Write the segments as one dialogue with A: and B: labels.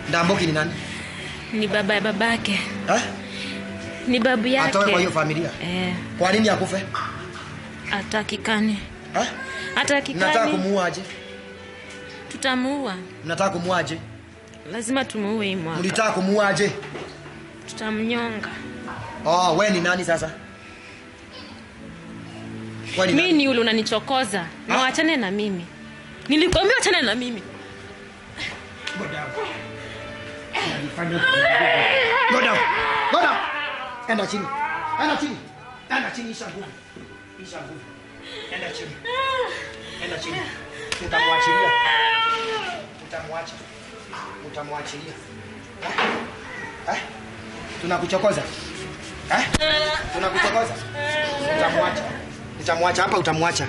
A: Ndamboki ni nani?
B: Ni baba ya babake. Ni babu yake.
A: Atoe kwa hiyo familia? Kwa nini akufe?
B: Atakikani. Atakikani.
A: Nataka kumuaje?
B: Tutamuua.
A: Nataka kumuaje?
B: Lazima tumuue hii mwaka.
A: Mlitaka kumuaje?
B: Tutamnyonga.
A: Wewe ni nani sasa?
B: Mimi ni yule unanichokoza. Na waachane na mimi. Nilikwambia achane na mimi.
A: Go down. Go down. Go down. Enda chini. Enda chini. Enda chini isha nguvu. Isha nguvu. Enda chini. Enda chini. Utamwachilia. Utamwacha. Utamwachilia. Tunakuchokoza. Tunakuchokoza. Utamwacha. Utamwacha hapa, utamwacha.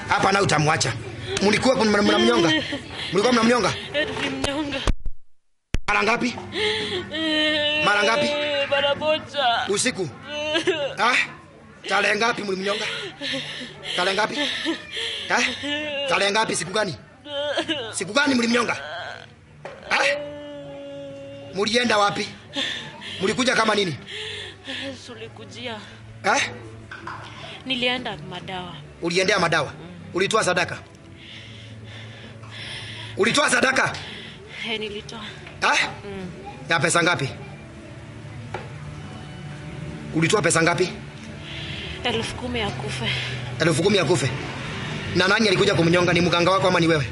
A: Hapa na utamwacha. Mlikuwa mnamnyonga? Mlikuwa mnamnyonga?
B: Tulimnyonga.
A: Mara ngapi? Mara ngapi?
B: Mara moja.
A: Usiku. Tarehe ngapi mlimnyonga? Tarehe ngapi? Tarehe ngapi, siku gani? Siku gani mlimnyonga? Mulienda wapi? Mulikuja kama nini?
B: Sulikujia.
A: Nilienda
B: madawa.
A: Uliendea madawa? Ulitoa sadaka? Ulitoa sadaka?
B: Nilitoa.
A: Ya pesa ngapi? Ulitoa pesa ngapi?
B: 10,000 ya kufe.
A: 10,000 ya kufe. Na nani alikuja kumnyonga, ni mganga wako ama ni wewe?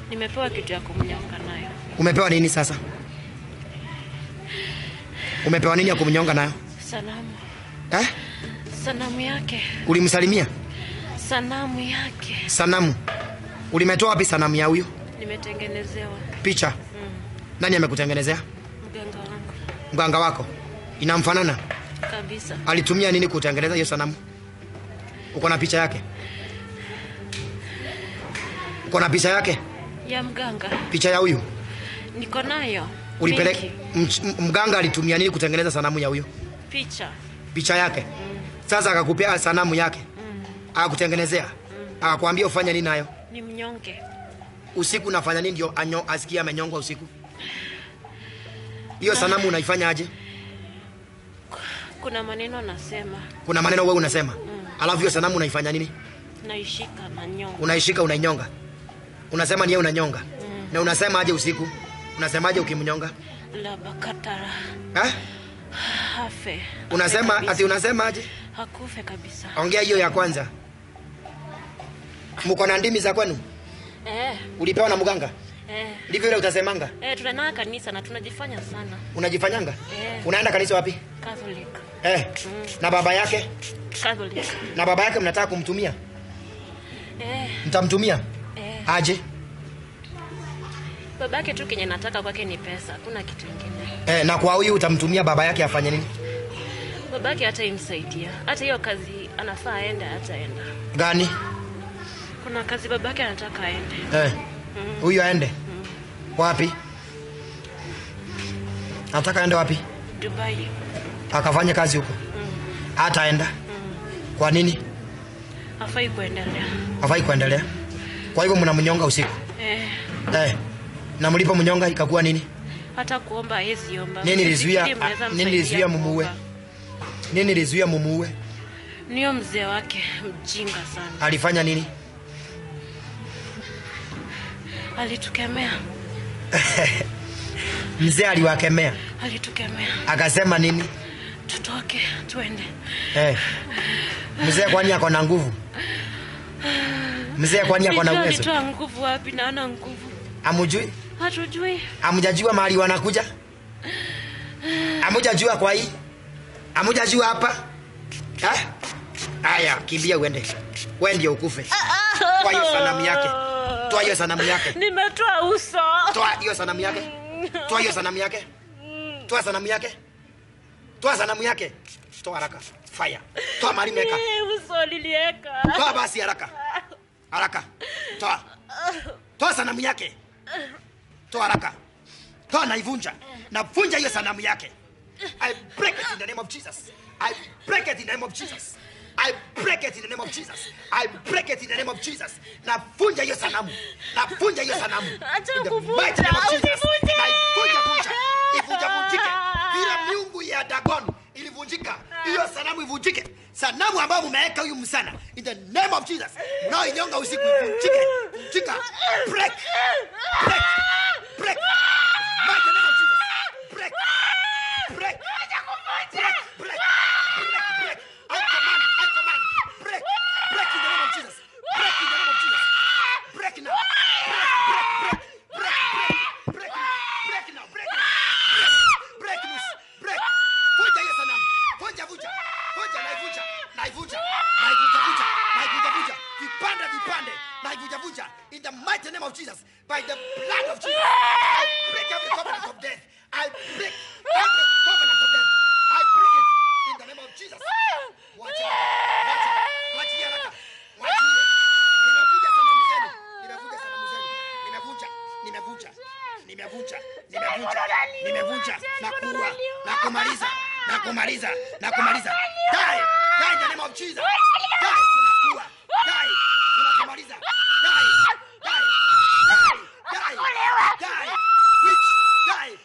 B: Nimepewa kitu ya kumnyonga nayo.
A: Umepewa nini sasa? Umepewa nini ya kumnyonga nayo?
B: Sanamu. Sanamu yake.
A: Ulimsalimia?
B: Sanamu yake.
A: Sanamu. Ulimetoa wapi sanamu ya huyo?
B: Nimetengenezewa.
A: Picha? Nani amekutengenezea?
B: Mganga wangu.
A: Mganga wako? Inamfanana?
B: Kabisa.
A: Alitumia nini kutengeneza hiyo sanamu? Uko na picha yake? Uko na picha yake?
B: Ya mganga.
A: Picha ya huyu?
B: Niko nayo.
A: Ulipeleka mganga alitumia nini kutengeneza sanamu ya huyo?
B: Picha.
A: Picha yake? Sasa akakupea sanamu yake? Akakutengenezea? Akakwambia ufanye nini nayo?
B: Ni mnyonge.
A: Usiku unafanya nini ndio asikie amenyongwa usiku? Hiyo sanamu unaifanya aje?
B: Kuna maneno nasema.
A: Kuna maneno wewe unasema? Alafu hiyo sanamu unaifanya nini?
B: Naishika na nyonga.
A: Unaishika unainyonga? Unasema ni yeye unanyonga? Na unasema aje usiku? Unasemaje ukimnyonga?
B: La bakatara. Hafe.
A: Unasema ati unasema aje?
B: Hakufe kabisa.
A: Ongea hiyo ya kwanza. Mko na ndimi za kwenu? Ulipewa na mganga? Ndivyo ile utasemanga?
B: Tunaenda kanisa na tunajifanya sana.
A: Unajifanyanga? Unaenda kanisa wapi?
B: Catholic.
A: Na baba yake?
B: Catholic.
A: Na baba yake mnataka kumtumia? Mtamtumia? Aje?
B: Babake tu kenye nataka kwake ni pesa, kuna kitu kingine.
A: Na kwa huyu utamtumia baba yake afanye nini?
B: Babake hata imsaidia. Hata hiyo kazi anafaa aende ataenda.
A: Gani?
B: Kuna kazi babake anataka aende.
A: Huyu aende? Wapi? Anataka aende wapi?
B: Dubai.
A: Akafanya kazi huko? Hataenda? Kwa nini?
B: Hafai kuendelea.
A: Hafai kuendelea? Kwa hivyo mnamnyonga usiku? Na mlipo mnyonga ikakuwa nini?
B: Hata kuomba hezi omba.
A: Nini lizuia mumuue? Nini lizuia mumuue?
B: Niyo mzee wake mjinga sana.
A: Alifanya nini?
B: Alitukemea.
A: Mzee aliwakemea?
B: Alitukemea.
A: Akasema nini?
B: Tutoke, tuende.
A: Mzee kwani ako na nguvu? Mzee kwani ako na uwezo?
B: Alitoa nguvu wapi na ana nguvu?
A: Amujui?
B: Hatujui.
A: Amujajua mahali wanakuja? Amujajua kwa hii? Amujajua hapa? Aya, kimbia uende. Wewe ndio ukufe. Toa hiyo sanamu yake. Toa hiyo sanamu yake.
B: Nimetoa uso.
A: Toa hiyo sanamu yake. Toa hiyo sanamu yake. Toa sanamu yake. Toa sanamu yake. Toa haraka. Fire. Toa mali meka.
B: Uso lilieka.
A: Toa basi haraka. Haraka. Toa. Toa sanamu yake. Toa haraka. Toa naivunja. Navunja hiyo sanamu yake. I break it in the name of Jesus. I break it in the name of Jesus. I break it in the name of Jesus. I break it in the name of Jesus. Navunja hiyo sanamu. Navunja hiyo sanamu.
B: Acha kuvunja. Usivunje.
A: Munaeka huyu msana. In the name of Jesus. Mnaoinyonga usiku ivunjike. Vunjika. Break. Break. Break. Mighty name of Jesus. Break. Break. Break. Break. Break. I command. Break. Break in the name of Jesus. Break in the name of Jesus. Break now. Break now. Break loose. Break. Vunja hiyo sanamu. Vunja. Naivunja. Vipande. Naivunja. In the mighty name of Jesus. By the blood of Jesus. I break every covenant of death. I break every covenant of death. I break it in the name of Jesus. Watch it. Haraka. Ninavunja sanamu zenu. Nimevunja. Na kumaliza. Die in the name of Jesus. Die. Tunakumaliza. Die. Witch. Die.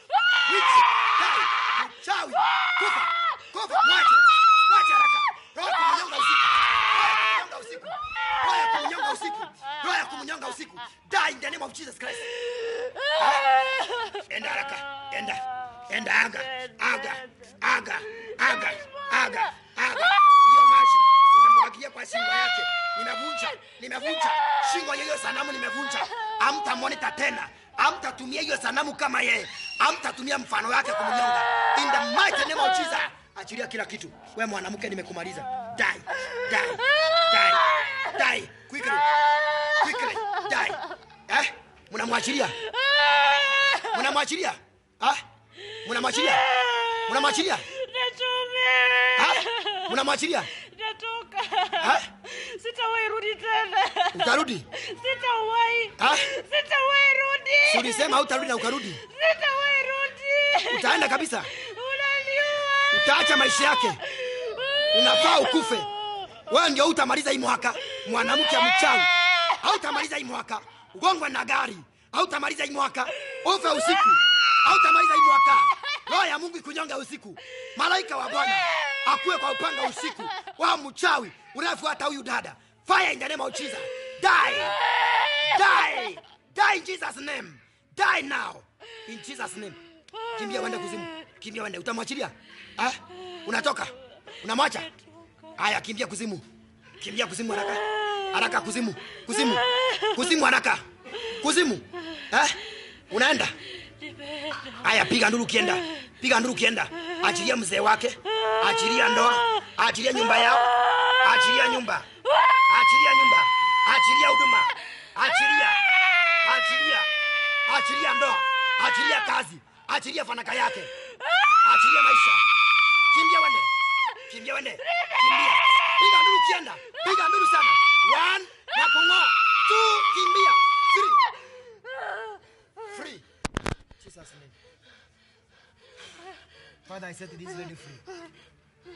A: Mchawi. Kufa. Mwache haraka. Roho ya kumnyonga usiku. Die in the name of Jesus Christ. Enda haraka. Enda aga. Hiyo maji nimemwagia kwa shingo yake. Nimevunja. Shingo hiyo sanamu nimevunja. Hamtamwonita tena. Hamtatumia hiyo sanamu kama yeye. Hamtatumia mfano wake kumnyonga. In the mighty name of Jesus. Achilia kila kitu. Wewe mwanamke nimekumaliza. Die. Quickly. Die. Mnamwachilia? Mnamwachilia?
B: Natoka. Sitawahi rudi tena.
A: Utarudi?
B: Sitawahi rudi.
A: Si ulisema hutarudi na ukarudi?
B: Sitawahi rudi.
A: Utaenda kabisa?
B: Unaniua.
A: Utaacha maisha yake. Unafaa ukufe. Wewe ndio utamaliza hii mwaka. Mwanamke mchawi. Hautamaliza hii mwaka. Ugongwe na gari. Hautamaliza hii mwaka. Ufe usiku. Hautamaliza hii mwaka. Roho ya Mungu ikunyonga usiku. Malaika wa Bwana akuwe kwa upanga usiku. Wa mchawi unafuata huyu dada. Fire in the name of Jesus. Die in Jesus name. Die now in Jesus name. Kimbia wende kuzimu. Utamwachilia? Unatoka? Unamwacha? Haya, kimbia kuzimu haraka. Kuzimu haraka. Unaenda? Haya, piga nduru kienda. Achilia mzee wake. Achilia ndoa. Achilia nyumba yao. Achilia nyumba. Achilia huduma. Achilia ndoa. Achilia kazi. Achilia fanaka yake. Achilia maisha. Kimbia wende. Piga nduru sana. 1 na kungoa. 2 kimbia. 3 free. Jesus name. Father, I set this lady free.